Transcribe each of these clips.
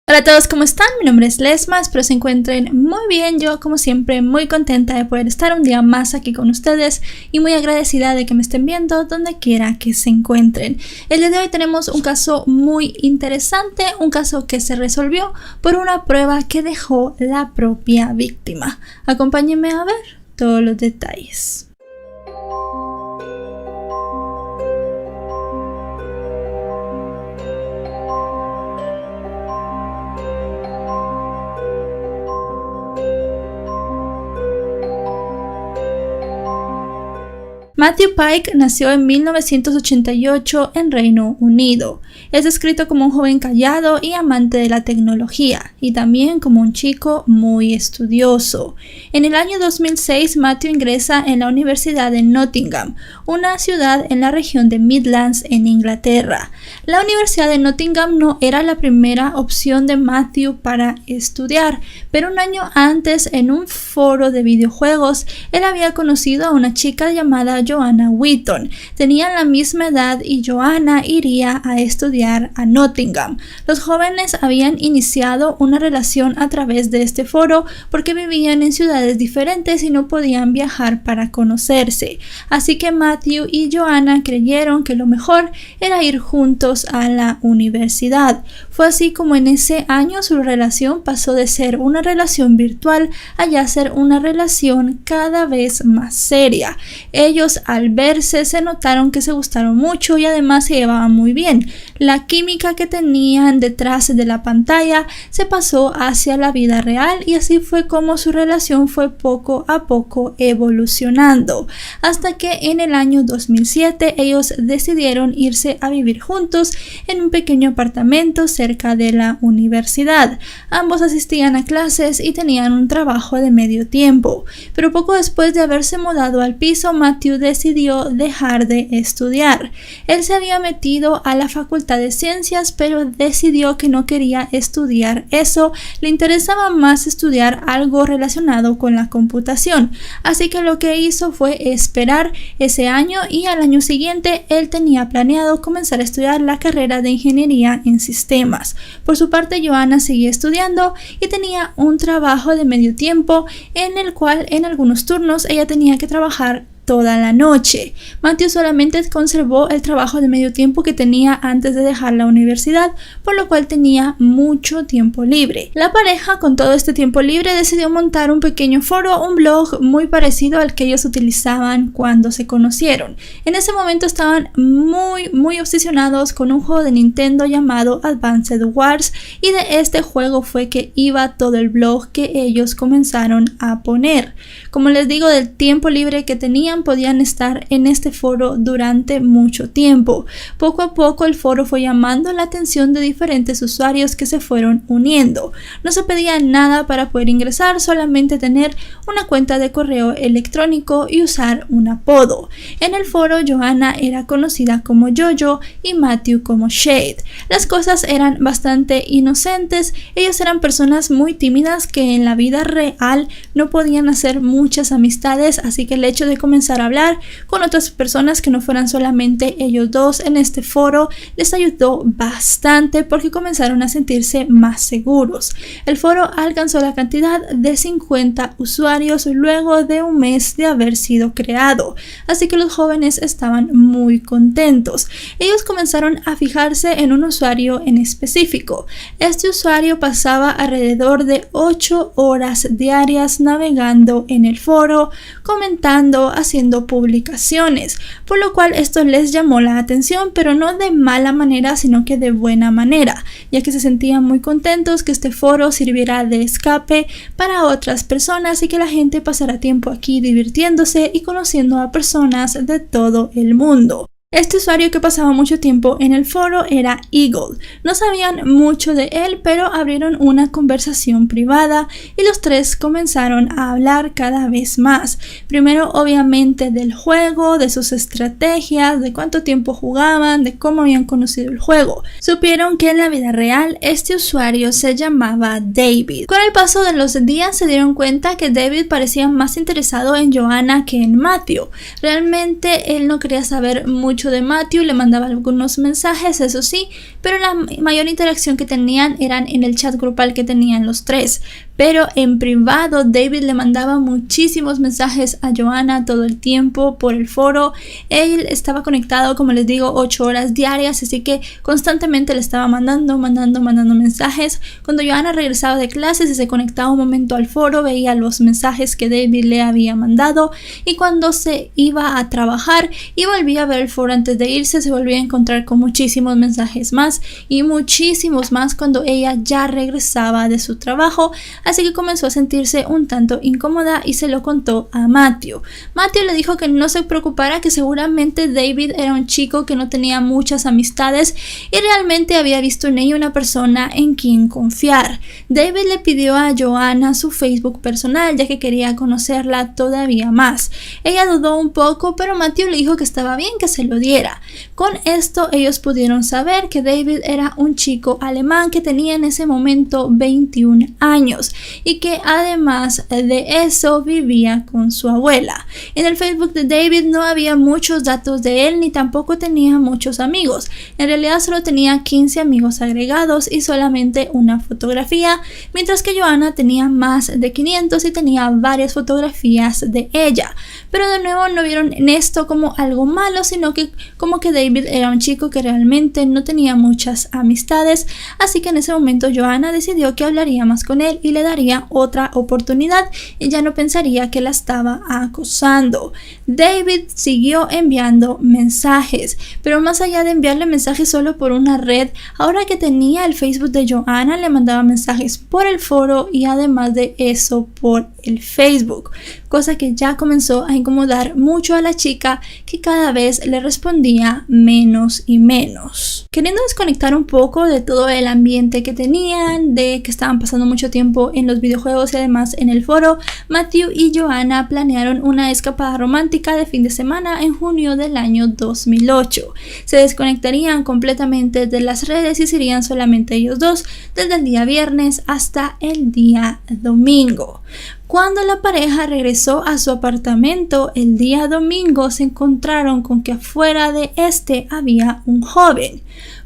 Hola a todos, ¿cómo están? Mi nombre es Lesma, espero se encuentren muy bien. Yo, como siempre, muy contenta de poder estar un día más aquí con ustedes y muy agradecida de que me estén viendo donde quiera que se encuentren. El día de hoy tenemos un caso muy interesante, un caso que se resolvió por una prueba que dejó la propia víctima. Acompáñenme a ver todos los detalles. Matthew Pyke nació en 1988 en Reino Unido. Es descrito como un joven callado y amante de la tecnología, y también como un chico muy estudioso. En el año 2006, Matthew ingresa en la Universidad de Nottingham, una ciudad en la región de Midlands en Inglaterra. La Universidad de Nottingham no era la primera opción de Matthew para estudiar, pero un año antes, en un foro de videojuegos, él había conocido a una chica llamada Joanna Wheaton. Tenían la misma edad y Joanna iría a estudiar a Nottingham. Los jóvenes habían iniciado una relación a través de este foro porque vivían en ciudades diferentes y no podían viajar para conocerse. Así que Matthew y Joanna creyeron que lo mejor era ir juntos a la universidad. Fue así como en ese año su relación pasó de ser una relación virtual a ya ser una relación cada vez más seria. Ellos al verse se notaron que se gustaron mucho y además se llevaban muy bien. La química que tenían detrás de la pantalla se pasó hacia la vida real y así fue como su relación fue poco a poco evolucionando, hasta que en el año 2007 ellos decidieron irse a vivir juntos en un pequeño apartamento cerca de la universidad. Ambos asistían a clases y tenían un trabajo de medio tiempo, pero poco después de haberse mudado al piso, Matthew decidió dejar de estudiar. Él se había metido a la Facultad de Ciencias, pero decidió que no quería estudiar eso, le interesaba más estudiar algo relacionado con la computación. Así que lo que hizo fue esperar ese año y al año siguiente él tenía planeado comenzar a estudiar la carrera de Ingeniería en Sistemas. Por su parte, Joanna seguía estudiando y tenía un trabajo de medio tiempo en el cual en algunos turnos ella tenía que trabajar toda la noche. Matthew solamente conservó el trabajo de medio tiempo que tenía antes de dejar la universidad, por lo cual tenía mucho tiempo libre. La pareja, con todo este tiempo libre, decidió montar un pequeño foro, un blog muy parecido al que ellos utilizaban cuando se conocieron. En ese momento estaban muy obsesionados con un juego de Nintendo llamado Advanced Wars, y de este juego fue que iba todo el blog que ellos comenzaron a poner. Como les digo, del tiempo libre que tenían, podían estar en este foro durante mucho tiempo. Poco a poco el foro fue llamando la atención de diferentes usuarios que se fueron uniendo. No se pedía nada para poder ingresar, solamente tener una cuenta de correo electrónico y usar un apodo. En el foro, Joanna era conocida como Jojo y Matthew como Shade. Las cosas eran bastante inocentes. Ellos eran personas muy tímidas que en la vida real no podían hacer muchas amistades, así que el hecho de comenzar a hablar con otras personas que no fueran solamente ellos dos en este foro les ayudó bastante porque comenzaron a sentirse más seguros. El foro alcanzó la cantidad de 50 usuarios luego de un mes de haber sido creado, así que los jóvenes estaban muy contentos. Ellos comenzaron a fijarse en un usuario en específico. Este usuario pasaba alrededor de 8 horas diarias navegando en el foro, comentando, haciendo publicaciones, por lo cual esto les llamó la atención, pero no de mala manera, sino que de buena manera, ya que se sentían muy contentos que este foro sirviera de escape para otras personas y que la gente pasara tiempo aquí divirtiéndose y conociendo a personas de todo el mundo. Este usuario que pasaba mucho tiempo en el foro era Eagle. No sabían mucho de él, pero abrieron una conversación privada y los tres comenzaron a hablar cada vez más. Primero, obviamente, del juego, de sus estrategias, de cuánto tiempo jugaban, de cómo habían conocido el juego. Supieron que en la vida real este usuario se llamaba David. Con el paso de los días se dieron cuenta que David parecía más interesado en Joanna que en Matthew. Realmente él no quería saber mucho mucho de Matthew, le mandaba algunos mensajes, eso sí, pero la mayor interacción que tenían eran en el chat grupal que tenían los tres. Pero en privado David le mandaba muchísimos mensajes a Joanna todo el tiempo por el foro. Él estaba conectado, como les digo, 8 horas diarias, así que constantemente le estaba mandando mensajes. Cuando Joanna regresaba de clases y se conectaba un momento al foro, veía los mensajes que David le había mandado, y cuando se iba a trabajar y volvía a ver el foro antes de irse, se volvía a encontrar con muchísimos mensajes más y muchísimos más cuando ella ya regresaba de su trabajo. Así que comenzó a sentirse un tanto incómoda y se lo contó a Matthew. Matthew le dijo que no se preocupara, que seguramente David era un chico que no tenía muchas amistades y realmente había visto en ella una persona en quien confiar. David le pidió a Joanna su Facebook personal, ya que quería conocerla todavía más. Ella dudó un poco, pero Matthew le dijo que estaba bien que se lo diera. Con esto ellos pudieron saber que David era un chico alemán que tenía en ese momento 21 años y que además de eso vivía con su abuela. En el Facebook de David no había muchos datos de él ni tampoco tenía muchos amigos. En realidad solo tenía 15 amigos agregados y solamente una fotografía, mientras que Joanna tenía más de 500 y tenía varias fotografías de ella. Pero de nuevo no vieron en esto como algo malo, sino que como que David era un chico que realmente no tenía muchas amistades, así que en ese momento Joanna decidió que hablaría más con él y le daría otra oportunidad y ya no pensaría que la estaba acosando. David siguió enviando mensajes, pero más allá de enviarle mensajes solo por una red, ahora que tenía el Facebook de Joanna le mandaba mensajes por el foro y además de eso por el Facebook, cosa que ya comenzó a incomodar mucho a la chica, que cada vez le respondía menos y menos. Queriendo desconectar un poco de todo el ambiente que tenían, de que estaban pasando mucho tiempo en los videojuegos y además en el foro, Matthew y Joanna planearon una escapada romántica de fin de semana en junio del año 2008. Se desconectarían completamente de las redes y serían solamente ellos dos desde el día viernes hasta el día domingo. Cuando la pareja regresó a su apartamento el día domingo, se encontraron con que afuera de este había un joven.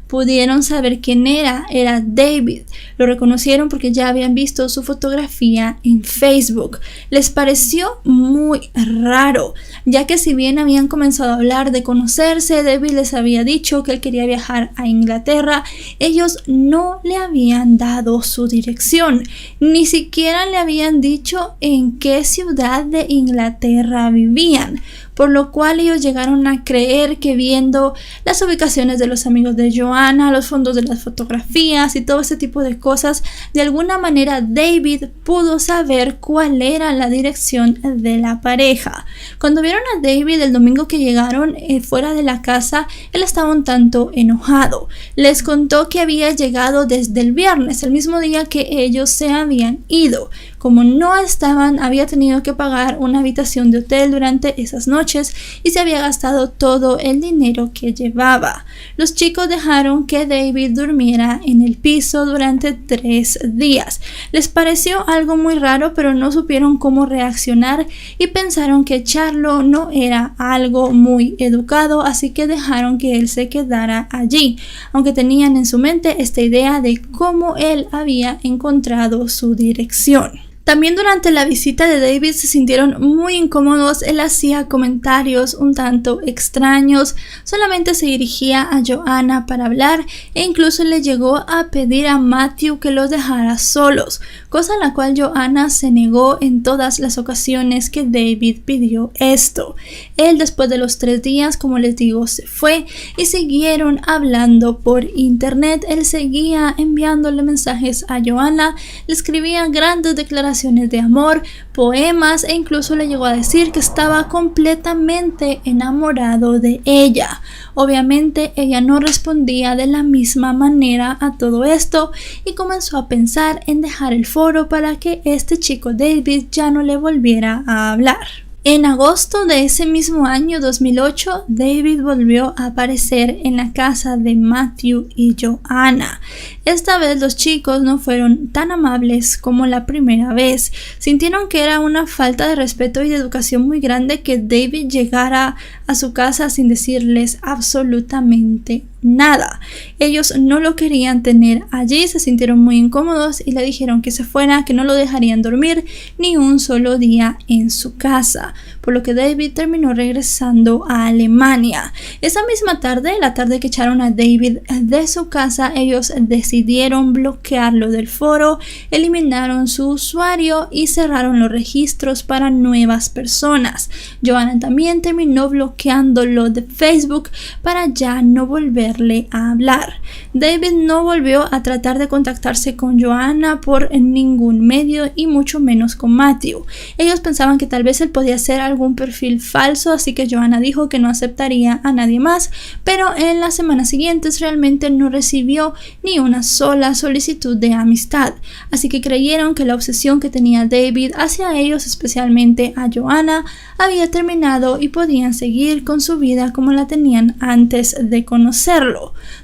Pudieron saber quién era David. Lo reconocieron porque ya habían visto su fotografía en Facebook. Les pareció muy raro, ya que si bien habían comenzado a hablar de conocerse, David les había dicho que él quería viajar a Inglaterra, ellos no le habían dado su dirección, ni siquiera le habían dicho en qué ciudad de Inglaterra vivían. Por lo cual ellos llegaron a creer que viendo las ubicaciones de los amigos de Joanna, los fondos de las fotografías y todo ese tipo de cosas, de alguna manera David pudo saber cuál era la dirección de la pareja. Cuando vieron a David el domingo que llegaron fuera de la casa, él estaba un tanto enojado. Les contó que había llegado desde el viernes, el mismo día que ellos se habían ido. Como no estaban, había tenido que pagar una habitación de hotel durante esas noches y se había gastado todo el dinero que llevaba. Los chicos dejaron que David durmiera en el piso durante 3 días. Les pareció algo muy raro, pero no supieron cómo reaccionar y pensaron que echarlo no era algo muy educado, así que dejaron que él se quedara allí, aunque tenían en su mente esta idea de cómo él había encontrado su dirección. También durante la visita de David se sintieron muy incómodos. Él hacía comentarios un tanto extraños, solamente se dirigía a Joanna para hablar e incluso le llegó a pedir a Matthew que los dejara solos, cosa a la cual Joanna se negó en todas las ocasiones que David pidió esto. Él, después de los 3 días, como les digo, se fue y siguieron hablando por internet. Él seguía enviándole mensajes a Joanna, le escribía grandes declaraciones de amor, poemas e incluso le llegó a decir que estaba completamente enamorado de ella. Obviamente ella no respondía de la misma manera a todo esto y comenzó a pensar en dejar el foro para que este chico David ya no le volviera a hablar. En agosto de ese mismo año 2008, David volvió a aparecer en la casa de Matthew y Joanna. Esta vez los chicos no fueron tan amables como la primera vez. Sintieron que era una falta de respeto y de educación muy grande que David llegara a su casa sin decirles absolutamente nada. Ellos no lo querían tener allí, se sintieron muy incómodos y le dijeron que se fuera, que no lo dejarían dormir ni un solo día en su casa, por lo que David terminó regresando a Alemania. Esa misma tarde, la tarde que echaron a David de su casa, ellos decidieron bloquearlo del foro, eliminaron su usuario y cerraron los registros para nuevas personas. Joanna también terminó bloqueándolo de Facebook para ya no volverle a hablar. David no volvió a tratar de contactarse con Joanna por ningún medio y mucho menos con Matthew. Ellos pensaban que tal vez él podía hacer algún perfil falso, así que Joanna dijo que no aceptaría a nadie más, pero en las semanas siguientes realmente no recibió ni una sola solicitud de amistad, así que creyeron que la obsesión que tenía David hacia ellos, especialmente a Joanna, había terminado y podían seguir con su vida como la tenían antes de conocerlo.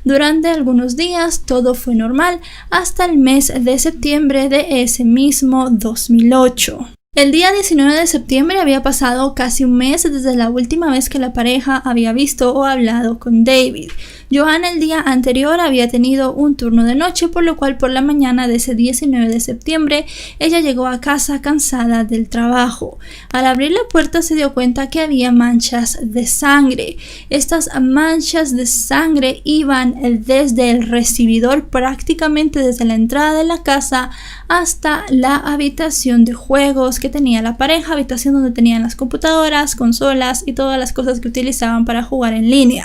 Durante algunos días todo fue normal hasta el mes de septiembre de ese mismo 2008. El día 19 de septiembre había pasado casi un mes desde la última vez que la pareja había visto o hablado con David. Joanna el día anterior había tenido un turno de noche, por lo cual por la mañana de ese 19 de septiembre ella llegó a casa cansada del trabajo. Al abrir la puerta se dio cuenta que había manchas de sangre. Estas manchas de sangre iban desde el recibidor, prácticamente desde la entrada de la casa hasta la habitación de juegos que tenía la pareja, habitación donde tenían las computadoras, consolas y todas las cosas que utilizaban para jugar en línea.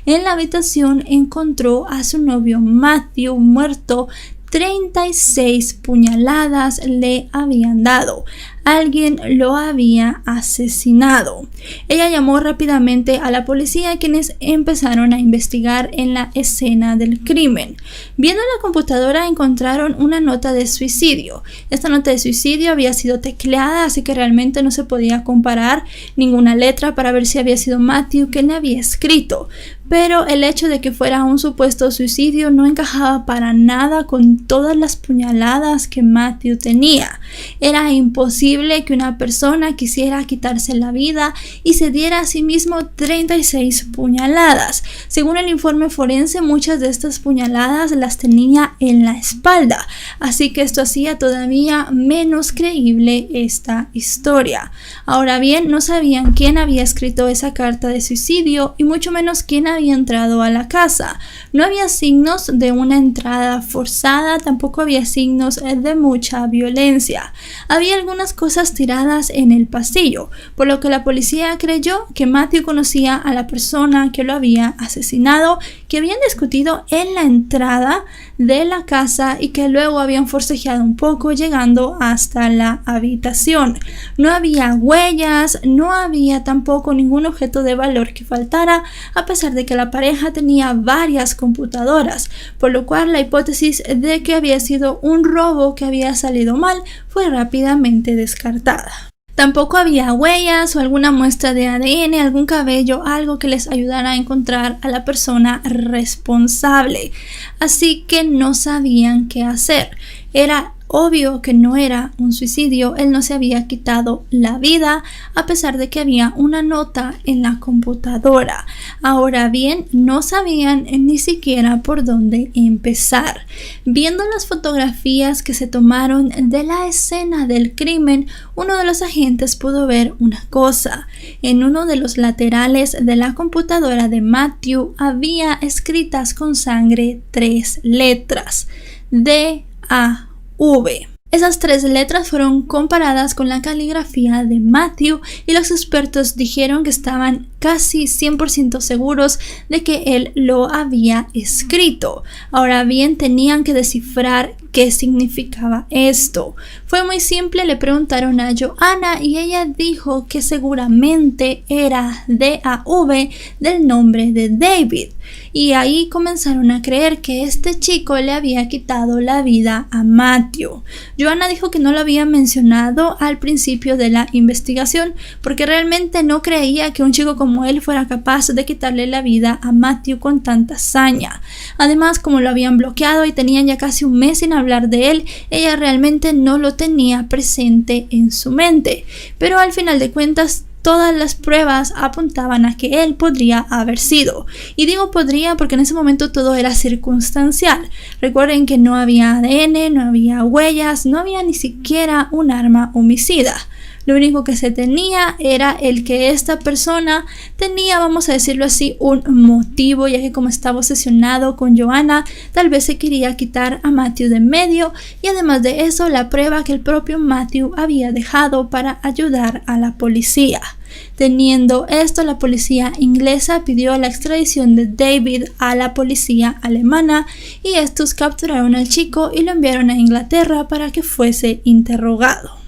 En la habitación encontró a su novio Matthew muerto. 36 puñaladas le habían dado. Alguien lo había asesinado. Ella llamó rápidamente a la policía, quienes empezaron a investigar en la escena del crimen. Viendo la computadora encontraron una nota de suicidio. Esta nota de suicidio había sido tecleada, así que realmente no se podía comparar ninguna letra para ver si había sido Matthew quien le había escrito. Pero el hecho de que fuera un supuesto suicidio no encajaba para nada con todas las puñaladas que Matthew tenía. Era imposible que una persona quisiera quitarse la vida y se diera a sí mismo 36 puñaladas. Según el informe forense, muchas de estas puñaladas las tenía en la espalda, así que esto hacía todavía menos creíble esta historia. Ahora bien, no sabían quién había escrito esa carta de suicidio y mucho menos quién había entrado a la casa. No había signos de una entrada forzada, tampoco había signos de mucha violencia. Había algunas cosas tiradas en el pasillo, por lo que la policía creyó que Matthew conocía a la persona que lo había asesinado, que habían discutido en la entrada de la casa y que luego habían forcejeado un poco llegando hasta la habitación. No había huellas, no había tampoco ningún objeto de valor que faltara, a pesar de que la pareja tenía varias computadoras, por lo cual la hipótesis de que había sido un robo que había salido mal fue rápidamente descartada. Tampoco había huellas o alguna muestra de ADN, algún cabello, algo que les ayudara a encontrar a la persona responsable. Así que no sabían qué hacer. Era obvio que no era un suicidio, él no se había quitado la vida, a pesar de que había una nota en la computadora. Ahora bien, no sabían ni siquiera por dónde empezar. Viendo las fotografías que se tomaron de la escena del crimen, uno de los agentes pudo ver una cosa. En uno de los laterales de la computadora de Matthew había escritas con sangre 3 letras: D-A-V. Esas 3 letras fueron comparadas con la caligrafía de Matthew y los expertos dijeron que estaban casi 100% seguros de que él lo había escrito. Ahora bien, tenían que descifrar qué significaba esto. Fue muy simple, le preguntaron a Joanna y ella dijo que seguramente era D-A-V del nombre de David. y ahí comenzaron a creer que este chico le había quitado la vida a Matthew. Joanna dijo que no lo había mencionado al principio de la investigación porque realmente no creía que un chico como él fuera capaz de quitarle la vida a Matthew con tanta hazaña. Además, como lo habían bloqueado y tenían ya casi un mes sin hablar de él, ella realmente no lo tenía presente en su mente. Pero al final de cuentas, todas las pruebas apuntaban a que él podría haber sido. Y digo podría porque en ese momento todo era circunstancial. Recuerden que no había ADN, no había huellas, no había ni siquiera un arma homicida. Lo único que se tenía era el que esta persona tenía, vamos a decirlo así, un motivo, ya que como estaba obsesionado con Joanna, tal vez se quería quitar a Matthew de en medio, y además de eso, la prueba que el propio Matthew había dejado para ayudar a la policía. Teniendo esto, la policía inglesa pidió la extradición de David a la policía alemana y estos capturaron al chico y lo enviaron a Inglaterra para que fuese interrogado.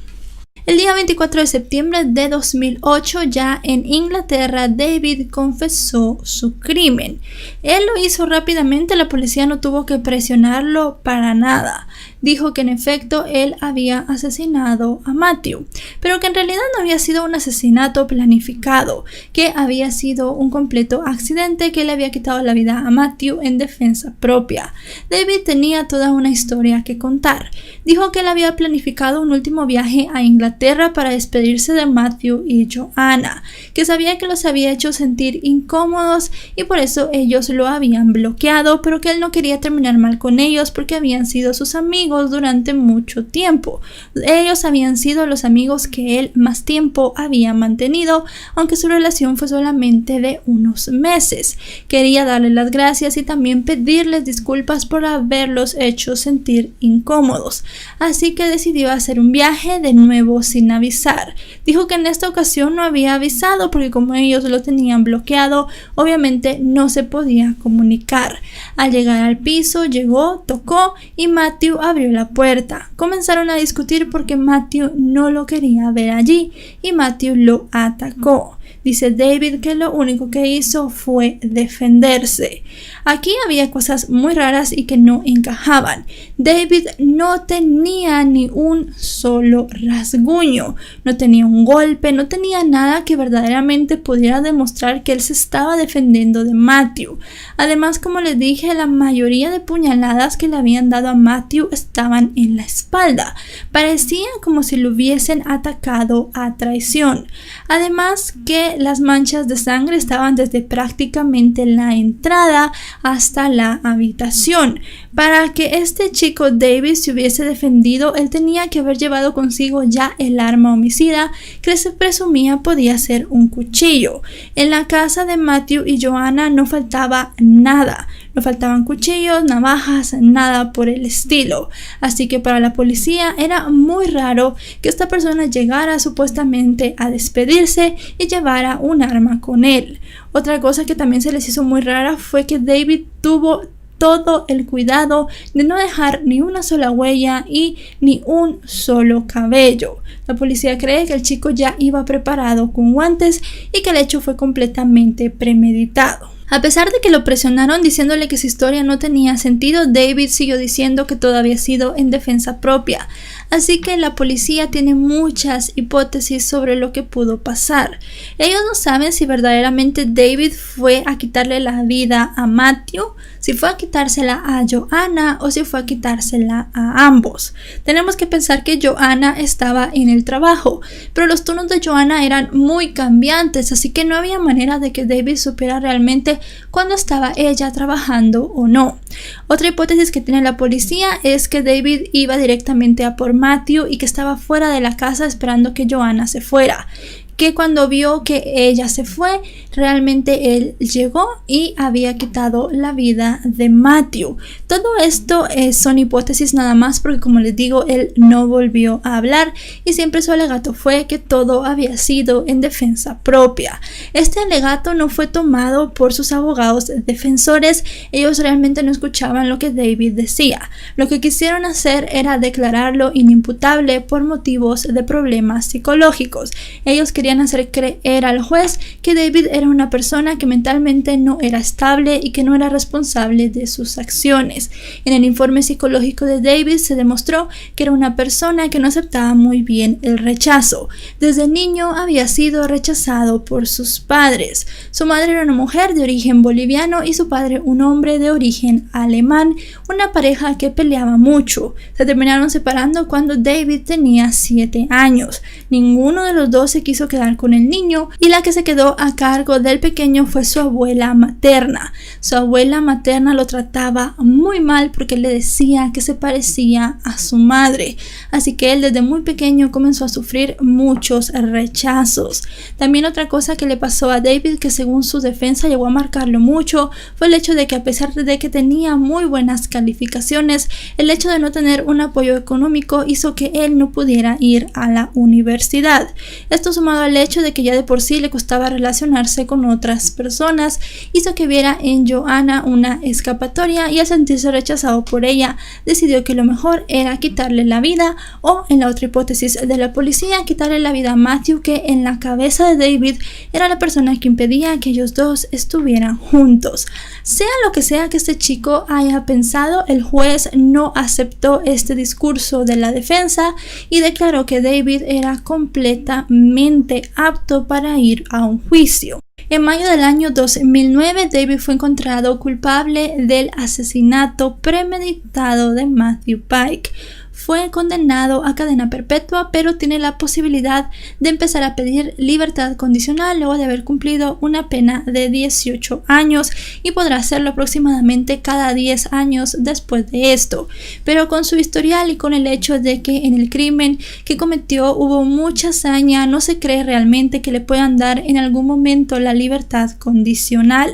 El día 24 de septiembre de 2008, ya en Inglaterra, David confesó su crimen. Él lo hizo rápidamente, la policía no tuvo que presionarlo para nada. Dijo que en efecto él había asesinado a Matthew, pero que en realidad no había sido un asesinato planificado, que había sido un completo accidente, que le había quitado la vida a Matthew en defensa propia. David tenía toda una historia que contar. Dijo que él había planificado un último viaje a Inglaterra para despedirse de Matthew y Joanna, que sabía que los había hecho sentir incómodos y por eso ellos lo habían bloqueado, pero que él no quería terminar mal con ellos porque habían sido sus amigos durante mucho tiempo. Ellos habían sido los amigos que él más tiempo había mantenido, aunque su relación fue solamente de unos meses. Quería darles las gracias y también pedirles disculpas por haberlos hecho sentir incómodos. Así que decidió hacer un viaje de nuevo sin avisar. Dijo que en esta ocasión no había avisado porque como ellos lo tenían bloqueado, obviamente no se podía comunicar. Al llegar al piso, llegó, tocó y Matthew abrió la puerta. Comenzaron a discutir porque Matthew no lo quería ver allí y Matthew lo atacó. Dice David que lo único que hizo fue defenderse. Aquí había cosas muy raras y que no encajaban. David no tenía ni un solo rasguño, no tenía un golpe, no tenía nada que verdaderamente pudiera demostrar que él se estaba defendiendo de Matthew. Además, como les dije, la mayoría de puñaladas que le habían dado a Matthew estaban en la espalda. Parecía como si lo hubiesen atacado a traición. Además que las manchas de sangre estaban desde prácticamente la entrada hasta la habitación. Para que este chico David se hubiese defendido, él tenía que haber llevado consigo ya el arma homicida que se presumía podía ser un cuchillo. En la casa de Matthew y Joanna no faltaba nada. No faltaban cuchillos, navajas, nada por el estilo. Así que para la policía era muy raro que esta persona llegara supuestamente a despedirse y llevara un arma con él. Otra cosa que también se les hizo muy rara fue que David tuvo todo el cuidado de no dejar ni una sola huella y ni un solo cabello. La policía cree que el chico ya iba preparado con guantes y que el hecho fue completamente premeditado. A pesar de que lo presionaron diciéndole que su historia no tenía sentido, David siguió diciendo que todo había sido en defensa propia. Así que la policía tiene muchas hipótesis sobre lo que pudo pasar. Ellos no saben si verdaderamente David fue a quitarle la vida a Matthew, si fue a quitársela a Joanna o si fue a quitársela a ambos. Tenemos que pensar que Joanna estaba en el trabajo, pero los turnos de Joanna eran muy cambiantes, así que no había manera de que David supiera realmente cuándo estaba ella trabajando o no. Otra hipótesis que tiene la policía es que David iba directamente a por Matthew y que estaba fuera de la casa esperando que Joanna se fuera. Que cuando vio que ella se fue, realmente él llegó y había quitado la vida de Matthew. Todo esto son hipótesis nada más porque, como les digo, él no volvió a hablar y siempre su alegato fue que todo había sido en defensa propia. Este alegato no fue tomado por sus abogados defensores. Ellos realmente no escuchaban lo que David decía. Lo que quisieron hacer era declararlo inimputable por motivos de problemas psicológicos. Ellos querían querían hacer creer al juez que David era una persona que mentalmente no era estable y que no era responsable de sus acciones. En el informe psicológico de David se demostró que era una persona que no aceptaba muy bien el rechazo. Desde niño había sido rechazado por sus padres. Su madre era una mujer de origen boliviano y su padre un hombre de origen alemán, una pareja que peleaba mucho. Se terminaron separando cuando David tenía 7 años. Ninguno de los dos se quiso quedar con el niño y la que se quedó a cargo del pequeño fue su abuela materna. Su abuela materna lo trataba muy mal porque le decía que se parecía a su madre, así que él desde muy pequeño comenzó a sufrir muchos rechazos. También otra cosa que le pasó a David, que según su defensa llegó a marcarlo mucho, fue el hecho de que a pesar de que tenía muy buenas calificaciones, el hecho de no tener un apoyo económico hizo que él no pudiera ir a la universidad. Esto, sumado al hecho de que ya de por sí le costaba relacionarse con otras personas, hizo que viera en Joanna una escapatoria y al sentirse rechazado por ella decidió que lo mejor era quitarle la vida, o en la otra hipótesis de la policía, quitarle la vida a Matthew, que en la cabeza de David era la persona que impedía que ellos dos estuvieran juntos. Sea lo que sea que este chico haya pensado, el juez no aceptó este discurso de la defensa y declaró que David era completamente apto para ir a un juicio. En mayo del año 2009, David fue encontrado culpable del asesinato premeditado de Matthew Pike. Fue condenado a cadena perpetua, pero tiene la posibilidad de empezar a pedir libertad condicional luego de haber cumplido una pena de 18 años y podrá hacerlo aproximadamente cada 10 años después de esto. Pero con su historial y con el hecho de que en el crimen que cometió hubo mucha hazaña, no se cree realmente que le puedan dar en algún momento la libertad condicional.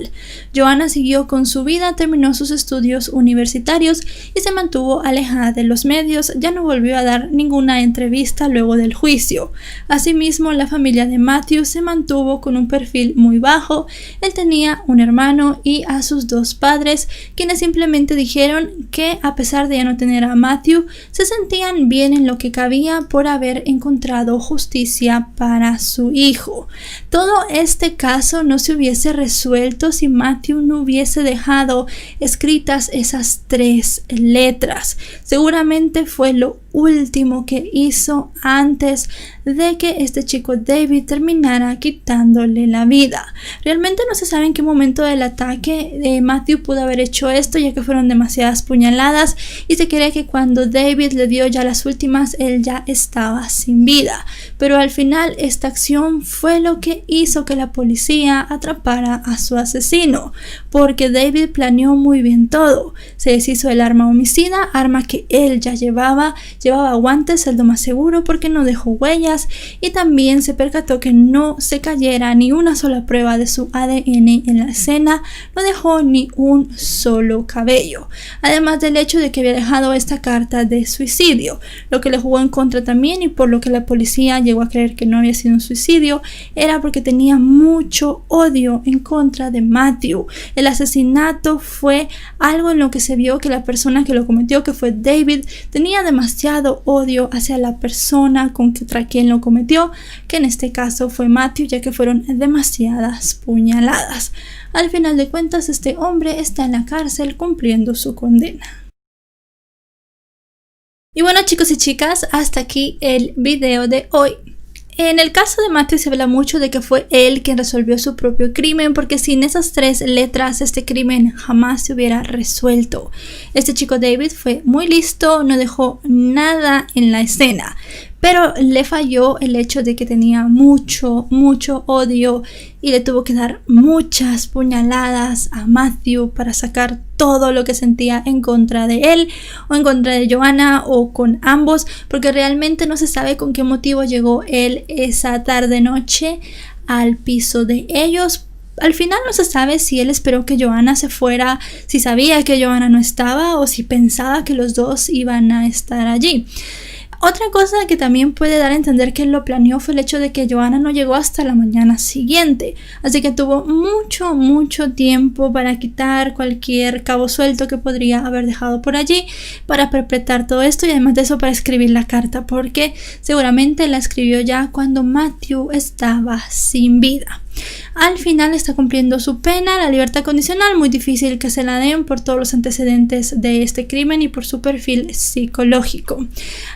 Joanna siguió con su vida, terminó sus estudios universitarios y se mantuvo alejada de los medios. Ya no volvió a dar ninguna entrevista luego del juicio. Asimismo, la familia de Matthew se mantuvo con un perfil muy bajo. Él tenía un hermano y a sus 2 padres, quienes simplemente dijeron que a pesar de ya no tener a Matthew, se sentían bien en lo que cabía por haber encontrado justicia para su hijo. Todo este caso no se hubiese resuelto si Matthew no hubiese dejado escritas esas 3 letras. Seguramente fue lo último que hizo antes de que este chico David terminara quitándole la vida. Realmente no se sabe en qué momento del ataque Matthew pudo haber hecho esto, ya que fueron demasiadas puñaladas y se cree que cuando David le dio ya las últimas, él ya estaba sin vida. Pero al final esta acción fue lo que hizo que la policía atrapara a su asesino, porque David planeó muy bien todo. Se deshizo del arma homicida, arma que él ya llevaba guantes, es lo más seguro porque no dejó huellas, y también se percató que no se cayera ni una sola prueba de su ADN en la escena, no dejó ni un solo cabello, además del hecho de que había dejado esta carta de suicidio, lo que le jugó en contra también, y por lo que la policía llegó a creer que no había sido un suicidio era porque tenía mucho odio en contra de Matthew. El asesinato fue algo en lo que se vio que la persona que lo cometió, que fue David, tenía demasiado odio hacia la persona contra quien lo cometió, que en este caso fue Matthew, ya que fueron demasiadas puñaladas. Al final de cuentas, este hombre está en la cárcel cumpliendo su condena. Y bueno, chicos y chicas, hasta aquí el video de hoy. En el caso de Matthew se habla mucho de que fue él quien resolvió su propio crimen, porque sin esas 3 letras este crimen jamás se hubiera resuelto. Este chico David fue muy listo, no dejó nada en la escena, pero le falló el hecho de que tenía mucho odio y le tuvo que dar muchas puñaladas a Matthew para sacar todo lo que sentía en contra de él o en contra de Joanna o con ambos, porque realmente no se sabe con qué motivo llegó él esa tarde-noche al piso de ellos. Al final no se sabe si él esperó que Joanna se fuera, si sabía que Joanna no estaba o si pensaba que los dos iban a estar allí. Otra cosa que también puede dar a entender que lo planeó fue el hecho de que Joanna no llegó hasta la mañana siguiente, así que tuvo mucho tiempo para quitar cualquier cabo suelto que podría haber dejado por allí para perpetrar todo esto y además de eso para escribir la carta, porque seguramente la escribió ya cuando Matthew estaba sin vida. Al final está cumpliendo su pena, la libertad condicional, muy difícil que se la den por todos los antecedentes de este crimen y por su perfil psicológico.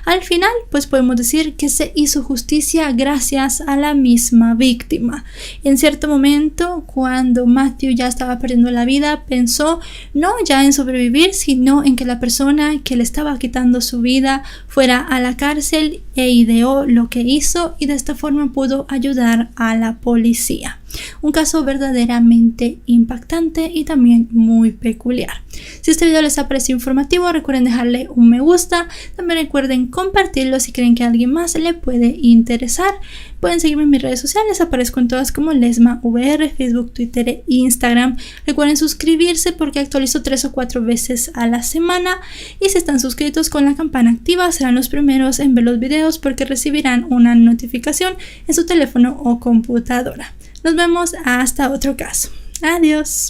Al final, pues podemos decir que se hizo justicia gracias a la misma víctima. En cierto momento, cuando Matthew ya estaba perdiendo la vida, pensó no ya en sobrevivir, sino en que la persona que le estaba quitando su vida fuera a la cárcel e ideó lo que hizo y de esta forma pudo ayudar a la policía. Un caso verdaderamente impactante y también muy peculiar. Si este video les ha parecido informativo, recuerden dejarle un me gusta. También recuerden compartirlo si creen que a alguien más le puede interesar. Pueden seguirme en mis redes sociales, aparezco en todas como LesmaVR, Facebook, Twitter e Instagram. Recuerden suscribirse porque actualizo 3 o 4 veces a la semana. Y si están suscritos con la campana activa, serán los primeros en ver los videos porque recibirán una notificación en su teléfono o computadora. Nos vemos hasta otro caso. Adiós.